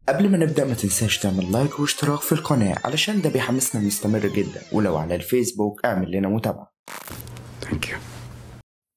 قبل ما نبدأ ما تنساش تعمل لايك واشتراك في القناة علشان ده بيحمسنا نستمر جدا، ولو على الفيسبوك اعمل لنا متابعة. Thank you.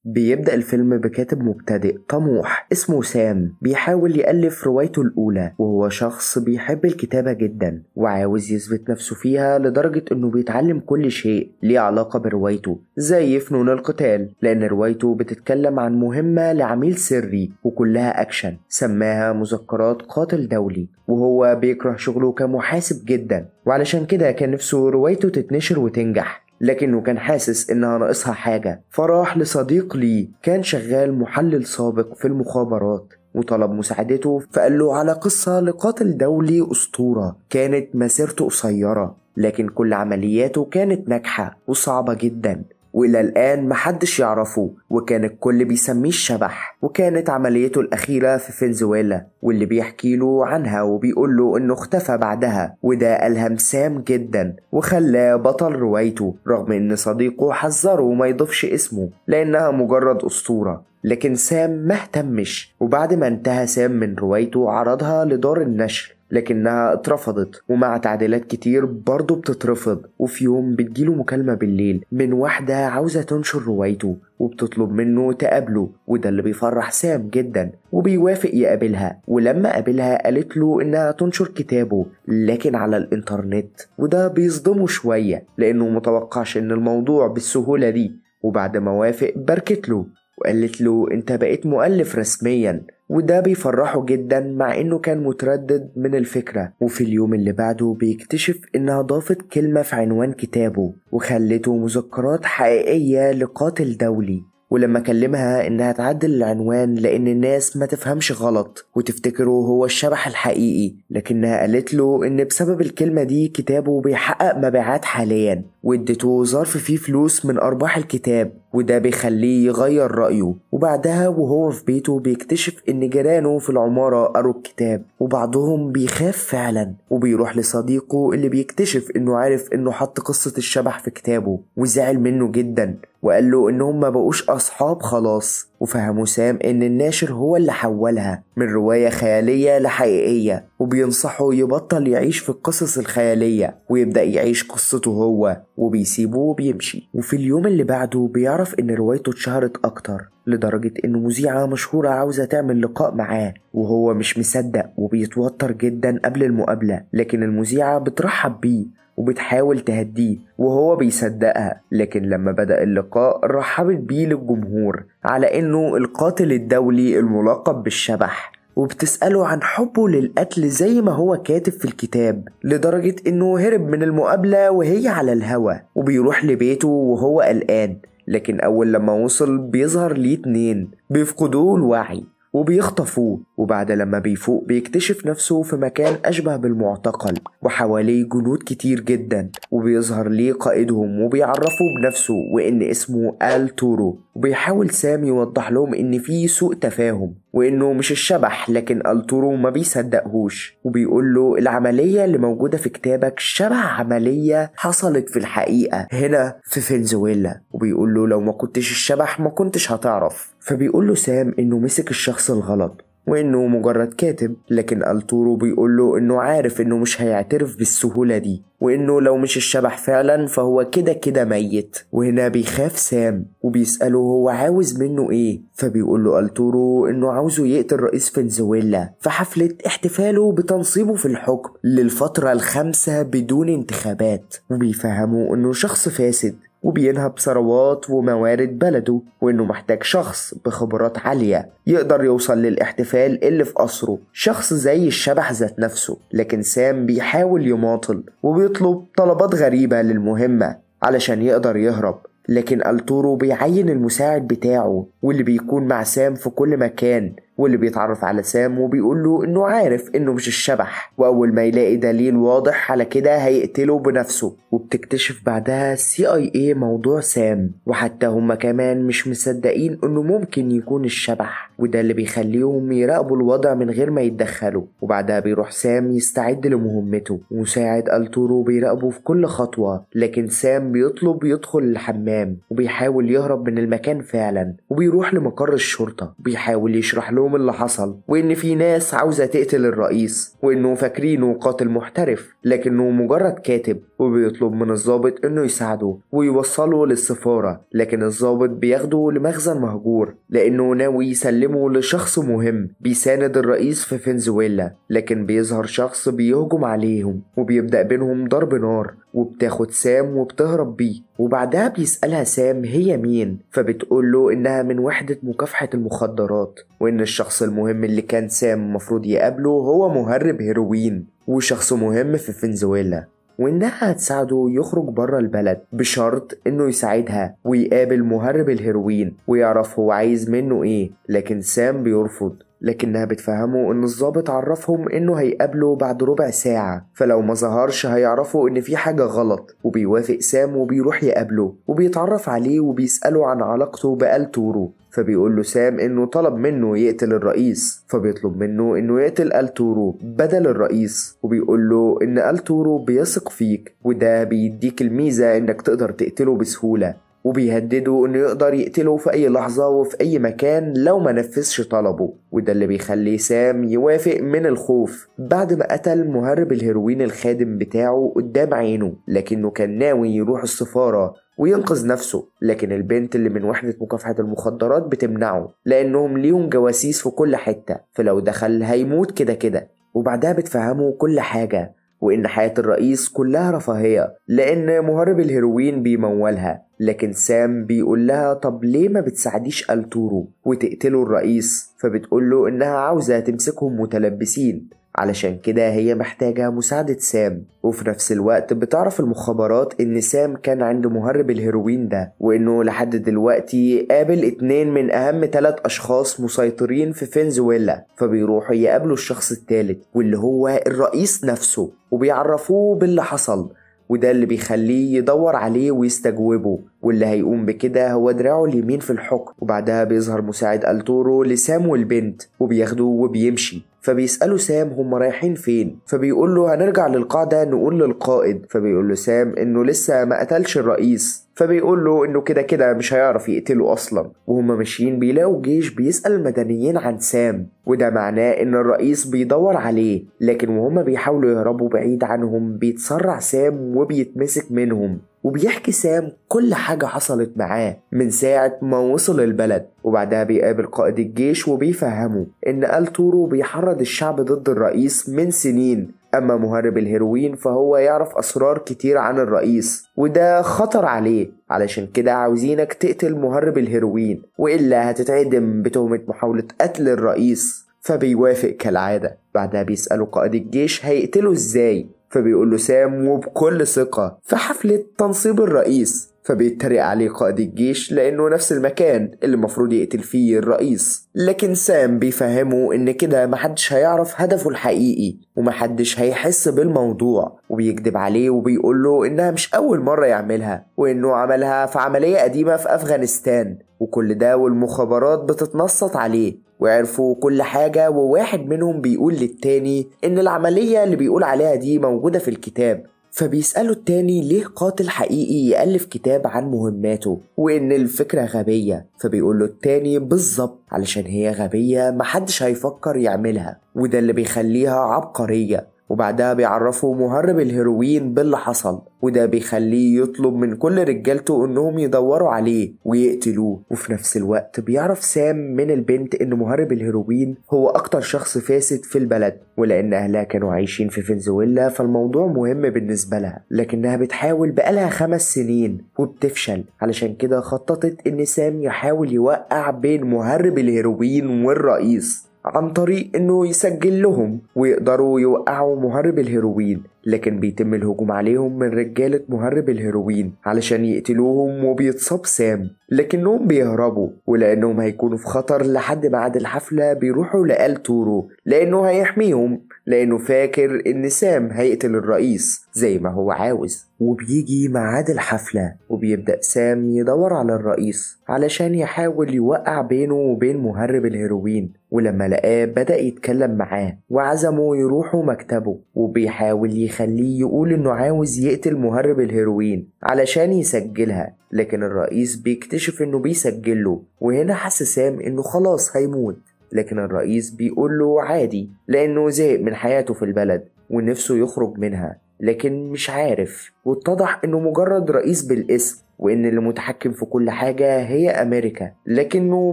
بيبدأ الفيلم بكاتب مبتدئ طموح اسمه سام بيحاول يألف روايته الأولى، وهو شخص بيحب الكتابة جدا وعاوز يثبت نفسه فيها لدرجة انه بيتعلم كل شيء ليه علاقة بروايته زي فنون القتال، لأن روايته بتتكلم عن مهمة لعميل سري وكلها أكشن سماها مذكرات قاتل دولي، وهو بيكره شغله كمحاسب جدا وعلشان كده كان نفسه روايته تتنشر وتنجح، لكنه كان حاسس انها ناقصها حاجة، فراح لصديق ليه كان شغال محلل سابق في المخابرات وطلب مساعدته، فقال له على قصة لقاتل دولي أسطورة كانت مسيرته قصيرة لكن كل عملياته كانت ناجحة وصعبة جدا وإلى الآن محدش يعرفه، وكان الكل بيسميه الشبح، وكانت عمليته الأخيرة في فنزويلا واللي بيحكي له عنها وبيقول له إنه اختفى بعدها، وده ألهم سام جدا وخلاه بطل روايته رغم إن صديقه حذره ما يضيفش اسمه لأنها مجرد أسطورة، لكن سام ما اهتمش، وبعد ما انتهى سام من روايته عرضها لدار النشر لكنها اترفضت، ومع تعديلات كتير برضه بتترفض، وفي يوم بتجيله مكالمة بالليل من واحدة عاوزة تنشر روايته وبتطلب منه تقابله، وده اللي بيفرح سام جدا وبيوافق يقابلها، ولما قابلها قالت له انها تنشر كتابه لكن على الانترنت، وده بيصدمه شوية لانه متوقعش ان الموضوع بالسهولة دي، وبعد ما وافق باركت له وقالت له انت بقيت مؤلف رسميا، وده بيفرحه جدا مع انه كان متردد من الفكرة، وفي اليوم اللي بعده بيكتشف انها ضافت كلمة في عنوان كتابه وخلته مذكرات حقيقية لقاتل دولي، ولما كلمها انها تعدل العنوان لان الناس ما تفهمش غلط وتفتكره هو الشبح الحقيقي، لكنها قالت له ان بسبب الكلمة دي كتابه بيحقق مبيعات حاليا، وادته ظرف فيه فلوس من ارباح الكتاب وده بيخليه يغير رأيه، وبعدها وهو في بيته بيكتشف ان جيرانه في العمارة قروا الكتاب وبعضهم بيخاف فعلا، وبيروح لصديقه اللي بيكتشف انه عارف انه حط قصة الشبح في كتابه وزعل منه جدا وقال له انهم ما بقوش اصحاب خلاص، وفهموا سام ان الناشر هو اللي حولها من رواية خيالية لحقيقية، وبينصحه يبطل يعيش في القصص الخيالية ويبدأ يعيش قصته هو، وبيسيبه وبيمشي، وفي اليوم اللي بعده بيعرف ان روايته اتشهرت اكتر لدرجة ان مذيعة مشهورة عاوزة تعمل لقاء معاه، وهو مش مصدق وبيتوتر جدا قبل المقابلة، لكن المذيعة بترحب بيه وبتحاول تهديه وهو بيصدقها، لكن لما بدأ اللقاء رحبت بيه للجمهور على انه القاتل الدولي الملقب بالشبح، وبتسأله عن حبه للقتل زي ما هو كاتب في الكتاب، لدرجة انه هرب من المقابلة وهي على الهوا وبيروح لبيته وهو قلقان، لكن اول لما وصل بيظهر ليه اتنين بيفقدوه الوعي وبيخطفوه، وبعد لما بيفوق بيكتشف نفسه في مكان أشبه بالمعتقل وحواليه جنود كتير جدا، وبيظهر ليه قائدهم وبيعرفه بنفسه وإن اسمه آل تورو، وبيحاول سام يوضح لهم إن في سوء تفاهم وإنه مش الشبح، لكن آل تورو ما بيصدقهوش وبيقول له العملية اللي موجودة في كتابك شبه عملية حصلت في الحقيقة هنا في فنزويلا، وبيقول له لو ما كنتش الشبح ما كنتش هتعرف، فبيقول له سام إنه مسك الشخص الغلط وإنه مجرد كاتب، لكن ألتورو بيقول له إنه عارف إنه مش هيعترف بالسهولة دي وإنه لو مش الشبح فعلا فهو كده كده ميت، وهنا بيخاف سام وبيسأله هو عاوز منه إيه، فبيقول له ألتورو إنه عاوزه يقتل رئيس فنزويلا في حفلة احتفاله بتنصيبه في الحكم للفترة ال5 بدون انتخابات، وبيفهمه إنه شخص فاسد وبينهب ثروات وموارد بلده، وإنه محتاج شخص بخبرات عالية يقدر يوصل للاحتفال اللي في قصره، شخص زي الشبح ذات نفسه، لكن سام بيحاول يماطل وبيطلب طلبات غريبة للمهمة علشان يقدر يهرب، لكن ألتورو بيعين المساعد بتاعه واللي بيكون مع سام في كل مكان، واللي بيتعرف على سام وبيقول له انه عارف انه مش الشبح، واول ما يلاقي دليل واضح على كده هيقتله بنفسه، وبتكتشف بعدها CIA موضوع سام، وحتى هما كمان مش مصدقين انه ممكن يكون الشبح، وده اللي بيخليهم يراقبوا الوضع من غير ما يتدخلوا. وبعدها بيروح سام يستعد لمهمته، ومساعد ألتورو بيراقبه في كل خطوة، لكن سام بيطلب يدخل الحمام وبيحاول يهرب من المكان فعلا، وبيروح لمقر الشرطة بيحاول يشرح لهم اللي حصل، وإن في ناس عاوزة تقتل الرئيس، وإنه فاكرينه قاتل محترف لكنه مجرد كاتب، وبيطلب من الضابط إنه يساعده ويوصله للسفارة. لكن الضابط بياخده لمخزن مهجور لأنه ناوي يسلمه لشخص مهم بيساند الرئيس في فنزويلا، لكن بيظهر شخص بيهجم عليهم وبيبدأ بينهم ضرب نار، وبتاخد سام وبتهرب بيه. وبعدها بيسألها سام هي مين، فبتقوله إنها من وحدة مكافحة المخدرات، وإن الشخص المهم اللي كان سام مفروض يقابله هو مهرب هيروين وشخص مهم في فنزويلا، وإنها هتساعده يخرج برا البلد بشرط إنه يساعدها ويقابل مهرب الهيروين ويعرف هو عايز منه إيه. لكن سام بيرفض، لكنها بتفهمه إن الضابط عرفهم إنه هيقابله بعد ربع ساعة، فلو ما ظهرش هيعرفوا إن في حاجة غلط. وبيوافق سام وبيروح يقابله وبيتعرف عليه وبيسأله عن علاقته بألتورو، فبيقول له سام إنه طلب منه يقتل الرئيس، فبيطلب منه إنه يقتل ألتورو بدل الرئيس، وبيقول له إن ألتورو بيثق فيك وده بيديك الميزة إنك تقدر تقتله بسهولة، وبيهدده إنه يقدر يقتله في أي لحظة وفي أي مكان لو ما نفذش طلبه. وده اللي بيخلي سام يوافق من الخوف بعد ما قتل مهرب الهيروين الخادم بتاعه قدام عينه، لكنه كان ناوي يروح السفارة وينقذ نفسه. لكن البنت اللي من وحدة مكافحة المخدرات بتمنعه لأنهم ليهم جواسيس في كل حتة، فلو دخل هيموت كده كده. وبعدها بتفهمه كل حاجة، وإن حياة الرئيس كلها رفاهية لأن مهرب الهيروين بيمولها. لكن سام بيقول لها طب ليه ما بتساعديش ألتورو وتقتلوا الرئيس، فبتقوله إنها عاوزة تمسكهم متلبسين، علشان كده هي محتاجة مساعدة سام. وفي نفس الوقت بتعرف المخابرات إن سام كان عند مهرب الهيروين ده، وإنه لحد دلوقتي قابل 2 من أهم 3 أشخاص مسيطرين في فنزويلا، فبيروحوا يقابلوا الشخص الثالث واللي هو الرئيس نفسه وبيعرفوه باللي حصل، وده اللي بيخليه يدور عليه ويستجوبه، واللي هيقوم بكده هو دراعه اليمين في الحكم. وبعدها بيظهر مساعد ألتورو لسام والبنت وبياخدوه وبيمشي، فبيسألوا سام هم رايحين فين، فبيقول له هنرجع للقاعدة نقول للقائد. فبيقول له سام انه لسه ما قتلش الرئيس، فبيقول له انه كده كده مش هيعرف يقتله اصلا. وهم ماشيين بيلاقوا جيش بيسأل المدنيين عن سام، وده معناه ان الرئيس بيدور عليه، لكن وهم بيحاولوا يهربوا بعيد عنهم بيتسرع سام وبيتمسك منهم. وبيحكي سام كل حاجة حصلت معاه من ساعة ما وصل البلد. وبعدها بيقابل قائد الجيش وبيفهمه إن ألتورو بيحرض الشعب ضد الرئيس من سنين، أما مهرب الهيروين فهو يعرف أسرار كتير عن الرئيس وده خطر عليه، علشان كده عاوزينك تقتل مهرب الهيروين وإلا هتتعدم بتهمة محاولة قتل الرئيس. فبيوافق كالعادة. بعدها بيسألوا قائد الجيش هيقتله إزاي، فبيقول له سام وبكل ثقة في حفلة تنصيب الرئيس. فبيتريق عليه قائد الجيش لأنه نفس المكان اللي المفروض يقتل فيه الرئيس، لكن سام بيفهمه إن كده محدش هيعرف هدفه الحقيقي ومحدش هيحس بالموضوع، وبيكذب عليه وبيقوله إنها مش أول مرة يعملها وإنه عملها في عملية قديمة في أفغانستان، وكل ده والمخابرات بتتنصت عليه وعرفوا كل حاجة. وواحد منهم بيقول للتاني إن العملية اللي بيقول عليها دي موجودة في الكتاب، فبيسألوا التاني ليه قاتل حقيقي يألف كتاب عن مهماته وإن الفكرة غبية، فبيقول له التاني بالظبط علشان هي غبية محدش هيفكر يعملها وده اللي بيخليها عبقرية. وبعدها بيعرفوا مهرب الهيروين باللي حصل، وده بيخليه يطلب من كل رجالته انهم يدوروا عليه ويقتلوه. وفي نفس الوقت بيعرف سام من البنت ان مهرب الهيروين هو اكتر شخص فاسد في البلد، ولان اهلها كانوا عايشين في فنزويلا فالموضوع مهم بالنسبة لها، لكنها بتحاول بقالها 5 سنين وبتفشل. علشان كده خططت ان سام يحاول يوقع بين مهرب الهيروين والرئيس عن طريق انه يسجل لهم ويقدروا يوقعوا مهرب الهيروين، لكن بيتم الهجوم عليهم من رجالة مهرب الهيروين علشان يقتلوهم وبيتصاب سام، لكنهم بيهربوا ولأنهم هيكونوا في خطر لحد ميعاد الحفلة بيروحوا لألتورو لأنه هيحميهم لأنه فاكر إن سام هيقتل الرئيس زي ما هو عاوز. وبيجي ميعاد الحفلة وبيبدأ سام يدور على الرئيس علشان يحاول يوقع بينه وبين مهرب الهيروين، ولما لقاه بدأ يتكلم معاه وعزمه يروحوا مكتبه وبيحاول يخليه يقول إنه عاوز يقتل مهرب الهيروين علشان يسجلها، لكن الرئيس بيكتشف إنه بيسجله، وهنا حس سام إنه خلاص هيموت، لكن الرئيس بيقوله عادي لأنه زهق من حياته في البلد ونفسه يخرج منها، لكن مش عارف. واتضح إنه مجرد رئيس بالاسم، وإن اللي متحكم في كل حاجة هي أمريكا، لكنه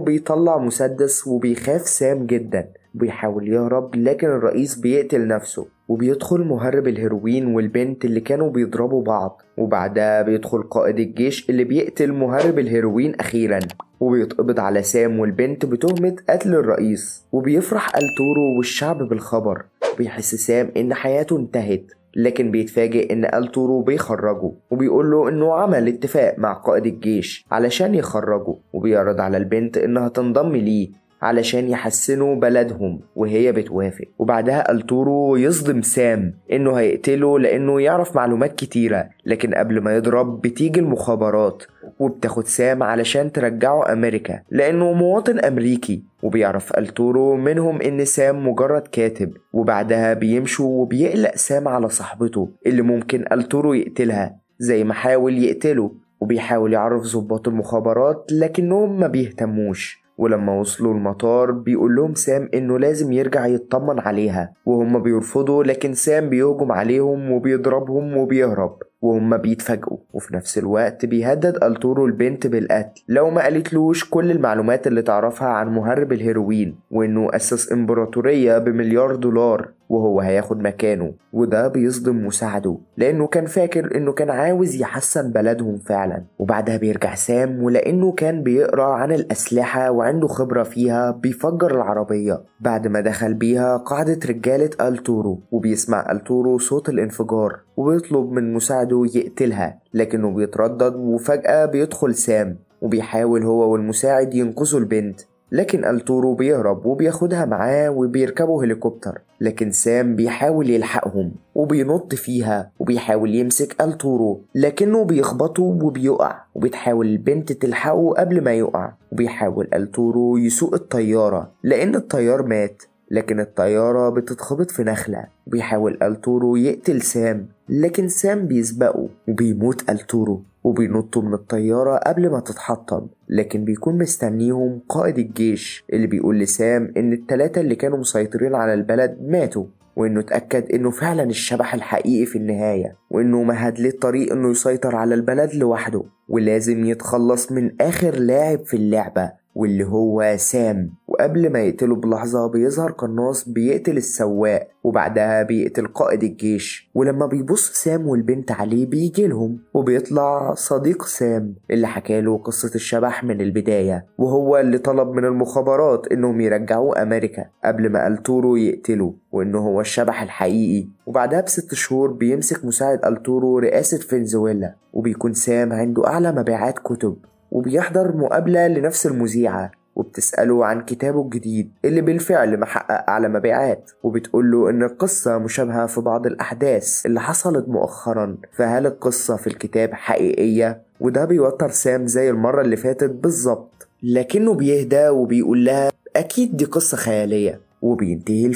بيطلع مسدس وبيخاف سام جدا وبيحاول يهرب، لكن الرئيس بيقتل نفسه وبيدخل مهرب الهيروين والبنت اللي كانوا بيضربوا بعض، وبعدها بيدخل قائد الجيش اللي بيقتل مهرب الهيروين أخيرا، وبيتقبض على سام والبنت بتهمة قتل الرئيس. وبيفرح التورو والشعب بالخبر، بيحس سام إن حياته انتهت، لكن بيتفاجئ إن التورو بيخرجه وبيقوله إنه عمل اتفاق مع قائد الجيش علشان يخرجه، وبيعرض على البنت إنها تنضم ليه علشان يحسنوا بلدهم، وهي بتوافق. وبعدها التورو يصدم سام إنه هيقتله لأنه يعرف معلومات كتيرة، لكن قبل ما يضرب بتيجي المخابرات وبتاخد سام علشان ترجعه أمريكا لأنه مواطن أمريكي، وبيعرف التورو منهم إن سام مجرد كاتب. وبعدها بيمشوا وبيقلق سام على صاحبته اللي ممكن التورو يقتلها زي ما حاول يقتله، وبيحاول يعرف ضباط المخابرات لكنهم ما بيهتموش. ولما وصلوا المطار بيقول لهم سام انه لازم يرجع يطمن عليها، وهم بيرفضوا، لكن سام بيهجم عليهم وبيضربهم وبيهرب وهم بيتفاجئوا. وفي نفس الوقت بيهدد التورو البنت بالقتل لو ما قالتلوش كل المعلومات اللي تعرفها عن مهرب الهيروين، وانه اسس امبراطورية ب$1,000,000 وهو هياخد مكانه. وده بيصدم مساعده لانه كان فاكر انه كان عاوز يحسن بلدهم فعلا. وبعدها بيرجع سام، ولانه كان بيقرأ عن الاسلحة وعنده خبرة فيها بيفجر العربية بعد ما دخل بيها قاعدة رجالة التورو، وبيسمع التورو صوت الانفجار وبيطلب من مساعده يقتلها، لكنه بيتردد. وفجأة بيدخل سام وبيحاول هو والمساعد ينقذوا البنت، لكن التورو بيهرب وبياخدها معاه وبيركبوا هليكوبتر، لكن سام بيحاول يلحقهم وبينط فيها وبيحاول يمسك التورو لكنه بيخبطه وبيقع، وبتحاول البنت تلحقه قبل ما يقع. وبيحاول التورو يسوق الطيارة لأن الطيار مات، لكن الطيارة بتتخبط في نخلة. وبيحاول التورو يقتل سام، لكن سام بيسبقه وبيموت التورو وبينطوا من الطيارة قبل ما تتحطم، لكن بيكون مستنيهم قائد الجيش اللي بيقول لسام إن ال3 اللي كانوا مسيطرين على البلد ماتوا، وإنه اتأكد إنه فعلا الشبح الحقيقي في النهاية، وإنه مهد له الطريق إنه يسيطر على البلد لوحده، ولازم يتخلص من آخر لاعب في اللعبة واللي هو سام. وقبل ما يقتله بلحظة بيظهر قناص بيقتل السواق، وبعدها بيقتل قائد الجيش. ولما بيبص سام والبنت عليه بيجيلهم، وبيطلع صديق سام اللي حكاله قصة الشبح من البداية، وهو اللي طلب من المخابرات انهم يرجعوه امريكا قبل ما التورو يقتله، وانه هو الشبح الحقيقي. وبعدها ب6 شهور بيمسك مساعد التورو رئاسة فنزويلا، وبيكون سام عنده اعلى مبيعات كتب، وبيحضر مقابلة لنفس المذيعة وبتسأله عن كتابه الجديد اللي بالفعل محقق أعلى مبيعات، وبتقوله إن القصة مشابهة في بعض الأحداث اللي حصلت مؤخرا، فهل القصة في الكتاب حقيقية؟ وده بيوتر سام زي المرة اللي فاتت بالظبط، لكنه بيهدى وبيقول لها أكيد دي قصة خيالية. وبينتهي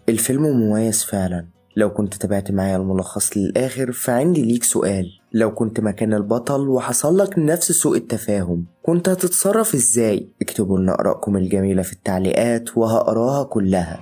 الفيلم مميز فعلا. لو كنت تابعت معايا الملخص للآخر فعندي ليك سؤال: لو كنت مكان البطل وحصل لك نفس سوء التفاهم كنت هتتصرف ازاي؟ اكتبوا لنا آرائكم الجميلة في التعليقات وهقراها كلها.